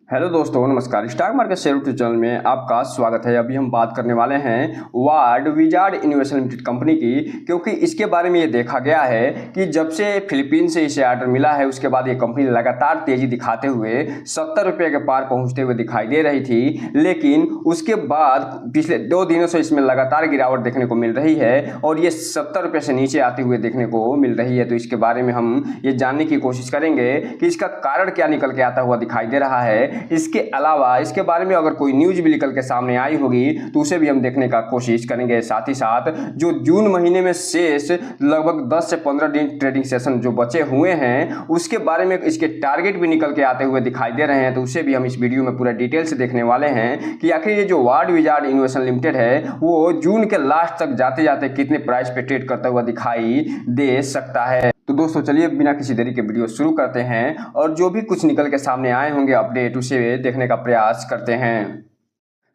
Hello दोस्तों, नमस्कार। Stock market share YouTube channel में आपका स्वागत है। अभी हम बात करने वाले हैं ward wizard investment limited company की, क्योंकि इसके बारे में ये देखा गया है कि जब से फिलीपींस से इसे ऑर्डर मिला है उसके बाद ये कंपनी लगातार तेजी दिखाते हुए 70 रुपये के पार पहुंचते हुए दिखाई दे रही थी, लेकिन उसके बाद पिछले 2 दिनों से इसमें लगातार गिरावट देखने को मिल रही है और ये 70 रुपये से नीचे आते हुए देखने को मिल रही है। तो इसके बारे में हम ये जानने की कोशिश करेंगे कि इसका कारण क्या निकल के आता हुआ दिखाई दे रहा है। इसके अलावा इसके बारे में अगर कोई न्यूज भी निकल के सामने आई होगी तो उसे भी हम देखने का कोशिश करेंगे। साथ ही साथ जो जून महीने में शेष लगभग 10 से 15 दिन ट्रेडिंग सेशन जो बचे हुए हैं उसके बारे में इसके टारगेट भी निकल के आते हुए दिखाई दे रहे हैं, तो उसे भी हम इस वीडियो में पूरा डिटेल से देखने वाले हैं कि आखिर ये जो वार्ड विजार्ड इन्वेस्टमेंट लिमिटेड है वो जून के लास्ट तक जाते जाते कितने प्राइस पे ट्रेड करता हुआ दिखाई दे सकता है। तो दोस्तों चलिए बिना किसी देरी के वीडियो शुरू करते हैं और जो भी कुछ निकल के सामने आए होंगे अपडेट उसे देखने का प्रयास करते हैं।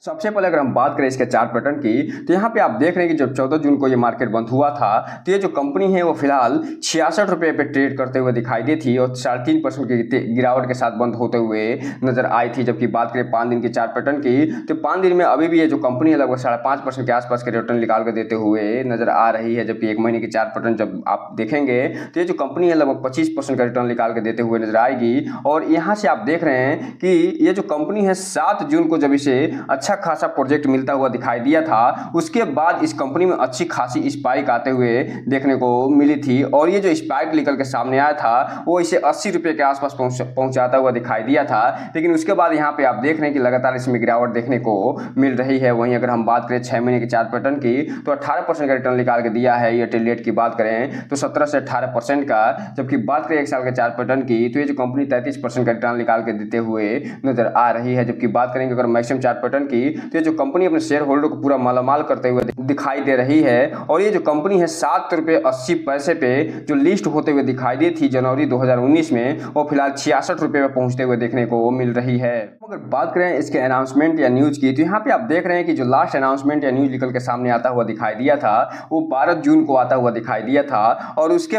सबसे पहले अगर हम बात करें इसके चार्ट पैटर्न की तो यहाँ पे आप देख रहे हैं कि जब 14 जून को ये मार्केट बंद हुआ था तो ये जो कंपनी है वो फिलहाल 66 रुपये पे ट्रेड करते हुए दिखाई दी थी और 3.5% की गिरावट के साथ बंद होते हुए नजर आई थी। जबकि बात करें 5 दिन के चार्ट पैटर्न की तो 5 दिन में अभी भी ये जो कंपनी है लगभग 5.5% के आसपास के रिटर्न निकाल कर देते हुए नजर आ रही है। जबकि 1 महीने की चार्ट पैटर्न जब आप देखेंगे तो ये जो कंपनी है लगभग 25% का रिटर्न निकाल कर देते हुए नजर आएगी। और यहाँ से आप देख रहे हैं कि ये जो कंपनी है 7 जून को जब इसे अच्छा खासा प्रोजेक्ट मिलता हुआ दिखाई दिया था उसके बाद इस कंपनी में अच्छी खासी स्पाइक आते हुए देखने को मिली थी और ये जो स्पाइक निकल के सामने आया था वो इसे 80 रुपये के आसपास पहुंचाता हुआ दिखाई दिया था। लेकिन उसके बाद यहाँ पे आप देख रहे हैं कि लगातार इसमें गिरावट देखने को मिल रही है। वहीं अगर हम बात करें 6 महीने के चार्ट पैटर्न की तो 18% का रिटर्न निकाल के दिया है। एयरटेल रेट की बात करें तो 17 से 18% का। जबकि बात करें 1 साल के चार्ट पैटर्न की तो ये जो कंपनी 33% का रिटर्न निकाल के देते हुए नजर आ रही है। जबकि बात करेंगे अगर मैक्सिमम चार्ट पैटर्न की तो ये जो कंपनी अपने शेयर होल्डर को पूरा मालामाल करते हुए दिखाई दे रही है और ये जो कंपनी है 7 रुपये 80 पैसे पे जो लिस्ट होते हुए दिखाई दी थी जनवरी 2019 में वो फिलहाल 66 रुपये पे पहुंचते हुए देखने को मिल रही है। अगर बात करें इसके अनाउंसमेंट या न्यूज की तो यहाँ पे आप देख रहे हैं कि जो लास्ट अनाउंसमेंट या न्यूज निकल के सामने आता हुआ दिखाई दिया था वो 12 जून को आता हुआ दिखाई दिया था और उससे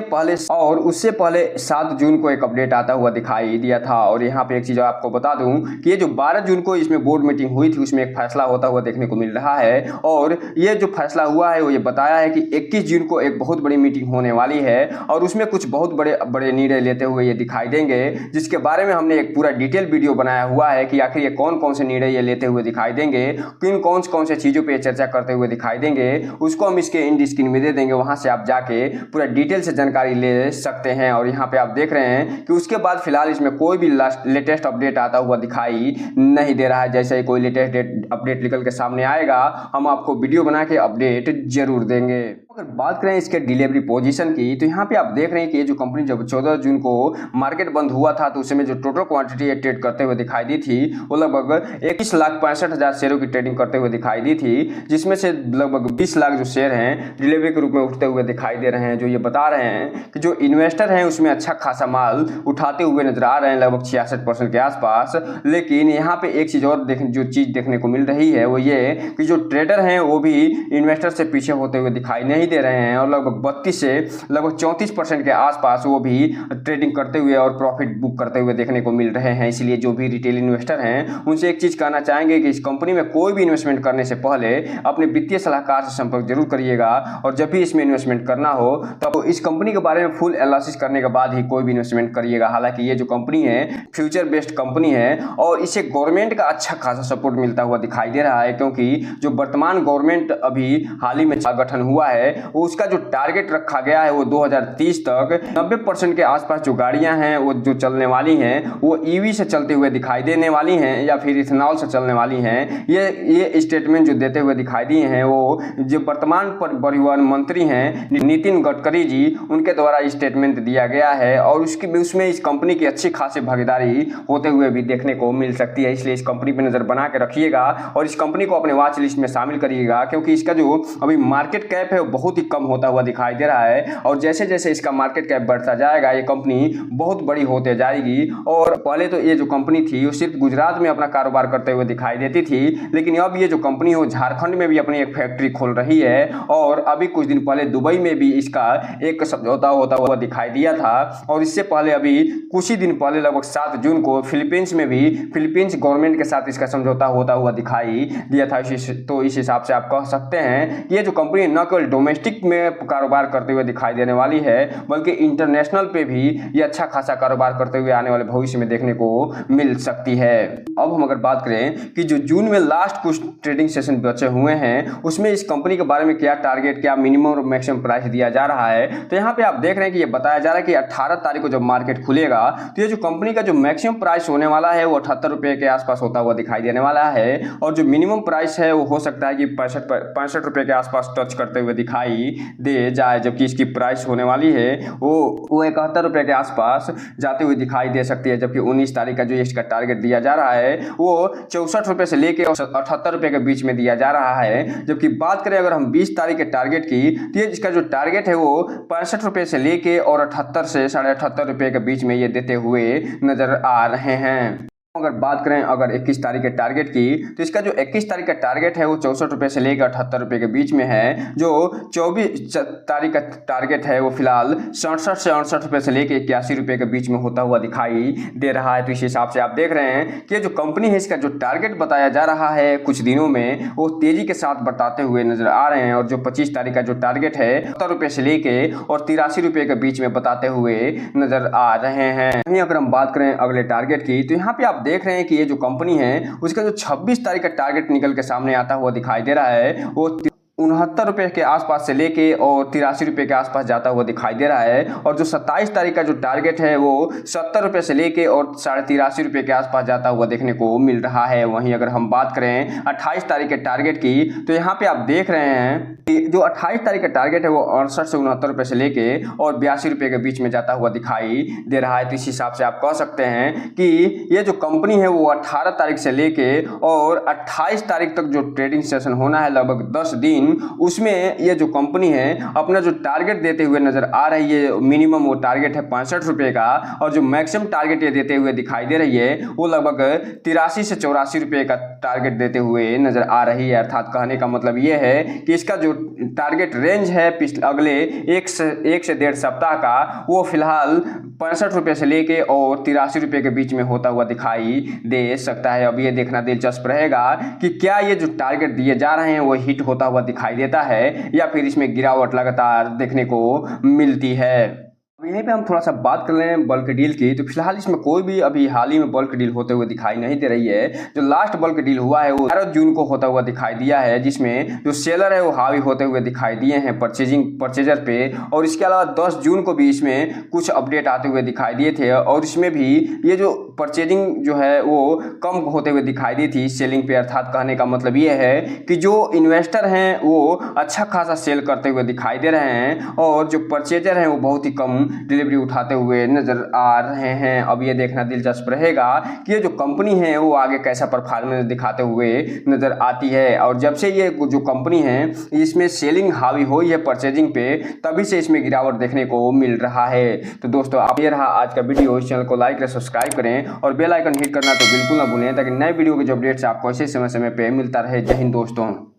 पहले 7 जून को एक अपडेट आता हुआ दिखाई दिया था। और यहाँ पे एक चीज आपको बता दूं कि ये जो 12 जून को इसमें बोर्ड मीटिंग हुई थी उसमें एक फैसला होता हुआ देखने को मिल रहा है और ये जो फैसला हुआ है वो ये बताया है कि 21 जून को एक बहुत बड़ी मीटिंग होने वाली है और उसमें कुछ बहुत बड़े बड़े निर्णय लेते हुए ये दिखाई देंगे, जिसके बारे में हमने एक पूरा डिटेल वीडियो बनाया हुआ है कि आखिर ये कौन कौन से निर्णय ये लेते हुए दिखाई देंगे, किन कौन से चीज़ों पर चर्चा करते हुए दिखाई देंगे, उसको हम इसके इंड स्क्रीन में दे देंगे। वहां से आप जाके पूरा डिटेल से जानकारी ले सकते हैं। और यहाँ पे आप देख रहे हैं कि उसके बाद फिलहाल इसमें कोई भी लेटेस्ट अपडेट आता हुआ दिखाई नहीं दे रहा है। जैसे ही कोई लेटेस्ट अपडेट निकल के सामने आएगा हम आपको वीडियो बना के अपडेट जरूर देंगे। अगर बात करें इसके डिलीवरी पोजीशन की तो यहाँ पे आप देख रहे हैं कि ये जो कंपनी जब 14 जून को मार्केट बंद हुआ था तो उस समय जो टोटल क्वांटिटी ट्रेड करते हुए दिखाई दी थी वो लगभग 21,65,000 शेयरों की ट्रेडिंग करते हुए दिखाई दी थी, जिसमें से लगभग 20 लाख जो शेयर हैं डिलीवरी के रूप में उठते हुए दिखाई दे रहे हैं। जो ये बता रहे हैं कि जो इन्वेस्टर हैं उसमें अच्छा खासा माल उठाते हुए नजर आ रहे हैं लगभग 66% के आसपास। लेकिन यहाँ पे एक चीज और जो चीज देखने को मिल रही है वो ये कि जो ट्रेडर हैं वो भी इन्वेस्टर से पीछे होते हुए दिखाई नहीं दे रहे हैं और लगभग 32 से लगभग 34% के आसपास वो भी ट्रेडिंग करते हुए और प्रॉफिट बुक करते हुए देखने को मिल रहे हैं। इसलिए जो भी रिटेल इन्वेस्टर हैं उनसे एक चीज कहना चाहेंगे कि इस कंपनी में कोई भी इन्वेस्टमेंट करने से पहले अपने वित्तीय सलाहकार से संपर्क जरूर करिएगा और जब भी इसमें इन्वेस्टमेंट करना हो तो इस कंपनी के बारे में फुल एनालिसिस करने के बाद ही कोई भी इन्वेस्टमेंट करिएगा। हालांकि ये जो कंपनी है फ्यूचर बेस्ड कंपनी है और इसे गवर्नमेंट का अच्छा खासा सपोर्ट मिलता हुआ दिखाई दे रहा है, क्योंकि जो वर्तमान गवर्नमेंट अभी हाल ही में गठन हुआ है उसका जो टारगेट रखा गया है वो 2030 तक 90% के आसपास जो गाड़ियां हैं वो जो चलने वाली हैं वो ईवी से चलते हुए दिखाई देने वाली हैं या फिर इथेनॉल से चलने वाली हैं। ये स्टेटमेंट जो देते हुए दिखाई दिए हैं वो जो वर्तमान परिवहन मंत्री हैं नितिन गडकरी जी उनके द्वारा स्टेटमेंट दिया गया है और उसमें इस कंपनी की अच्छी खासी भागीदारी होते हुए भी देखने को मिल सकती है। इसलिए इस कंपनी पर नजर बना के रखिएगा और इस कंपनी को अपने वॉच लिस्ट में शामिल करिएगा, क्योंकि इसका जो अभी मार्केट कैप है वो बहुत ही कम होता हुआ दिखाई दे रहा है। और जैसे जैसे इसका मार्केट कैप बढ़ता जाएगा ये कंपनी बहुत बड़ी होते जाएगी। और पहले तो ये जो कंपनी थी वो सिर्फ गुजरात में अपना कारोबार करते हुए दिखाई देती थी, लेकिन अब ये जो कंपनी है झारखंड में भी अपनी एक फैक्ट्री खोल रही है। और अभी कुछ दिन पहले दुबई में भी इसका एक समझौता होता हुआ दिखाई दिया था। और इससे पहले अभी कुछ ही दिन पहले लगभग 7 जून को फिलीपींस में भी फिलीपींस गवर्नमेंट के साथ इसका समझौता होता हुआ दिखाई दिया था। तो इस हिसाब से आप कह सकते हैं कि ये जो कंपनी न केवल डोमेस्टिक में कारोबार करते हुए दिखाई देने वाली है, बल्कि इंटरनेशनल पे भी ये अच्छा खासा कारोबार करते हुए आने वाले भविष्य में देखने को मिल सकती है। अब हम अगर बात करें कि जो जून में लास्ट कुछ ट्रेडिंग सेशन बचे हुए हैं उसमें इस कंपनी के बारे में क्या टारगेट, क्या मिनिमम और मैक्सिमम प्राइस दिया जा रहा है, तो यहाँ पे आप देख रहे हैं कि ये बताया जा रहा है कि 18 तारीख को जब मार्केट खुलेगा तो ये जो कंपनी का जो मैक्सिमम प्राइस होने वाला है वो 78 रुपये के आसपास होता हुआ दिखाई देने वाला है। और जो मिनिमम प्राइस है वो हो सकता है कि 65 रुपये के आसपास टच करते हुए दिखाई दे जाए, जबकि इसकी प्राइस होने वाली है वो 71 रुपये के आसपास जाते हुए दिखाई दे सकती है। जबकि 19 तारीख का जो इसका टारगेट दिया जा रहा है वो 64 रुपये से लेके 78 रुपये के बीच में दिया जा रहा है। जबकि बात करें अगर हम 20 तारीख के टारगेट की तो ये इसका जो टारगेट है वो 65 रुपये से लेके और 78 से 78.5 रुपये के बीच में ये देते हुए नजर आ रहे हैं। अगर बात करें अगर 21 तारीख के टारगेट की तो इसका जो 21 तारीख का टारगेट है वो 64 रुपये से लेकर 78 रुपये के बीच में है। जो 24 तारीख का टारगेट है वो फिलहाल 67 से 68 रुपये से लेकर 81 रुपये के बीच में होता हुआ दिखाई दे रहा है। तो इस हिसाब से आप देख रहे हैं कि जो कंपनी है इसका जो टारगेट बताया जा रहा है कुछ दिनों में वो तेजी के साथ बढ़ाते हुए नजर आ रहे हैं। और जो 25 तारीख का जो टारगेट है 70 रुपये से लेके और 83 रुपये के बीच में बताते हुए नजर आ रहे हैं। वहीं अगर हम बात करें अगले टारगेट की तो यहाँ पे आप देख रहे हैं कि ये जो कंपनी है उसका जो 26 तारीख का टारगेट निकल के सामने आता हुआ दिखाई दे रहा है वो 69 रुपये के आसपास से लेके और 83 रुपये के आसपास जाता हुआ दिखाई दे रहा है। और जो 27 तारीख का जो टारगेट है वो 70 रुपये से लेके और 83.5 रुपये के आसपास जाता हुआ देखने को मिल रहा है। वहीं अगर हम बात करें 28 तारीख के टारगेट की तो यहाँ पे आप देख रहे हैं कि जो 28 तारीख का टारगेट है वो 68 से 69 रुपये से लेके और 82 रुपये के बीच में जाता हुआ दिखाई दे रहा है। तो इस हिसाब से आप कह सकते हैं कि ये जो कंपनी है वो 18 तारीख से लेके और 28 तारीख तक जो ट्रेडिंग सेशन होना है लगभग 10 दिन, उसमें ये जो कंपनी है अपना जो टारगेट देते हुए नजर आ रही है। मिनिमम वो टारगेट है 65 रुपये का और जो मैक्सिमम टारगेट ये देते हुए दिखाई दे रही है वो लगभग 83 से 84 रुपये का टारगेट देते हुए नजर आ रही है। अर्थात कहने का मतलब ये है कि इसका जो टारगेट रेंज है अगले एक से 1.5 सप्ताह का वो फिलहाल 65 रुपये से लेके और 83 रुपये के बीच में होता हुआ दिखाई दे सकता है। अब ये देखना दिलचस्प रहेगा कि क्या ये जो टारगेट दिए जा रहे हैं वो हिट होता हुआ दिखाई देता है या फिर इसमें गिरावट लगातार देखने को मिलती है। यहीं पे हम थोड़ा सा बात कर लें बल्क डील की, तो फिलहाल इसमें कोई भी अभी हाल ही में बल्क डील होते हुए दिखाई नहीं दे रही है। जो लास्ट बल्क डील हुआ है वो 11 जून को होता हुआ दिखाई दिया है, जिसमें जो सेलर है वो हावी होते हुए दिखाई दिए हैं परचेजर पे। और इसके अलावा 10 जून को भी इसमें कुछ अपडेट आते हुए दिखाई दिए थे और इसमें भी ये जो परचेजिंग जो है वो कम होते हुए दिखाई दी थी सेलिंग पे। अर्थात कहने का मतलब ये है कि जो इन्वेस्टर हैं वो अच्छा खासा सेल करते हुए दिखाई दे रहे हैं और जो परचेजर हैं वो बहुत ही कम डिलीवरी उठाते हुए नजर आ रहे हैं। अब ये देखना दिलचस्प रहेगा कि ये जो कंपनी है वो आगे कैसा परफॉर्मेंस दिखाते हुए नजर आती है। और जब से ये जो कंपनी है इसमें सेलिंग हावी हुई है परचेजिंग पे, तभी से इसमें गिरावट देखने को मिल रहा है। तो दोस्तों आप ये रहा आज का वीडियो। इस चैनल को लाइक करें, सब्सक्राइब करें और बेल आइकन हिट करना तो बिल्कुल ना भूलें, ताकि नए वीडियो के जो अपडेट्स आपको इसी समय पे मिलता रहे। जय हिंद दोस्तों।